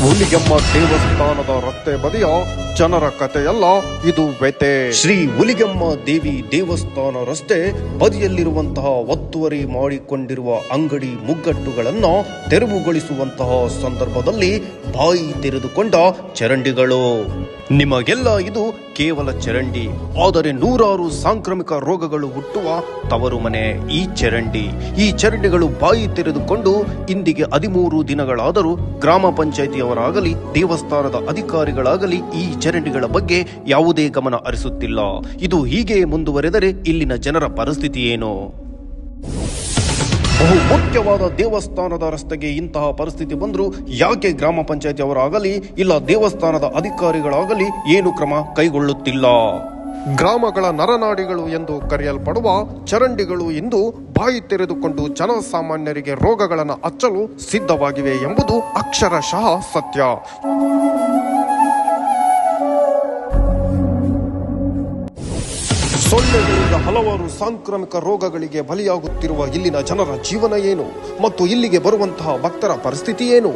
ಹುಲಿಗೆಮ್ಮ ದೇವಸ್ಥಾನದ ರಸ್ತೆ ಬದಿಯ ಜನರ ಕಥೆಯಲ್ಲ, ಇದು ವ್ಯತೆ. ಶ್ರೀ ಹುಲಿಗೆಮ್ಮ ದೇವಿ ದೇವಸ್ಥಾನ ರಸ್ತೆ ಬದಿಯಲ್ಲಿರುವಂತಹ ಒತ್ತುವರಿ ಮಾಡಿಕೊಂಡಿರುವ ಅಂಗಡಿ ಮುಗ್ಗಟ್ಟುಗಳನ್ನ ತೆರವುಗೊಳಿಸುವಂತಹ ಸಂದರ್ಭದಲ್ಲಿ ಬಾಯಿ ತೆರೆದುಕೊಂಡ ಚರಂಡಿಗಳು. ನಿಮಗೆಲ್ಲ ಇದು ಕೇವಲ ಚರಂಡಿ, ಆದರೆ ನೂರಾರು ಸಾಂಕ್ರಾಮಿಕ ರೋಗಗಳು ಹುಟ್ಟುವ ತವರು ಮನೆ ಈ ಚರಂಡಿ. ಈ ಚರಂಡಿಗಳು ಬಾಯಿ ತೆರೆದುಕೊಂಡು ಇಂದಿಗೆ 13 ದಿನಗಳಾದರೂ ಗ್ರಾಮ ಪಂಚಾಯಿತಿಯವರಾಗಲಿ ದೇವಸ್ಥಾನದ ಅಧಿಕಾರಿಗಳಾಗಲಿ ಈ ಚರಂಡಿಗಳ ಬಗ್ಗೆ ಯಾವುದೇ ಗಮನ ಹರಿಸುತ್ತಿಲ್ಲ. ಇದು ಹೀಗೆ ಮುಂದುವರೆದರೆ ಇಲ್ಲಿನ ಜನರ ಪರಿಸ್ಥಿತಿ ಏನು? ಬಹು ಮುಖ್ಯವಾದ ದೇವಸ್ಥಾನದ ರಸ್ತೆಗೆ ಇಂತಹ ಪರಿಸ್ಥಿತಿ ಬಂದರೂ ಯಾಕೆ ಗ್ರಾಮ ಪಂಚಾಯತಿ ಅವರಾಗಲಿ ಇಲ್ಲ ದೇವಸ್ಥಾನದ ಅಧಿಕಾರಿಗಳಾಗಲಿ ಏನು ಕ್ರಮ ಕೈಗೊಳ್ಳುತ್ತಿಲ್ಲ? ಗ್ರಾಮಗಳ ನರನಾಡಿಗಳು ಎಂದು ಕರೆಯಲ್ಪಡುವ ಚರಂಡಿಗಳು ಇಂದು ಬಾಯಿ ತೆರೆದುಕೊಂಡು ಜನಸಾಮಾನ್ಯರಿಗೆ ರೋಗಗಳನ್ನು ಹಚ್ಚಲು ಸಿದ್ಧವಾಗಿವೆ ಎಂಬುದು ಅಕ್ಷರಶಃ ಸತ್ಯ. ಸೊಳ್ಳೆಗಳಿಂದ ಹಲವಾರು ಸಾಂಕ್ರಾಮಿಕ ರೋಗಗಳಿಗೆ ಬಲಿಯಾಗುತ್ತಿರುವ ಇಲ್ಲಿನ ಜನರ ಜೀವನ ಏನು ಮತ್ತು ಇಲ್ಲಿಗೆ ಬರುವಂತಹ ಭಕ್ತರ ಪರಿಸ್ಥಿತಿ ಏನು?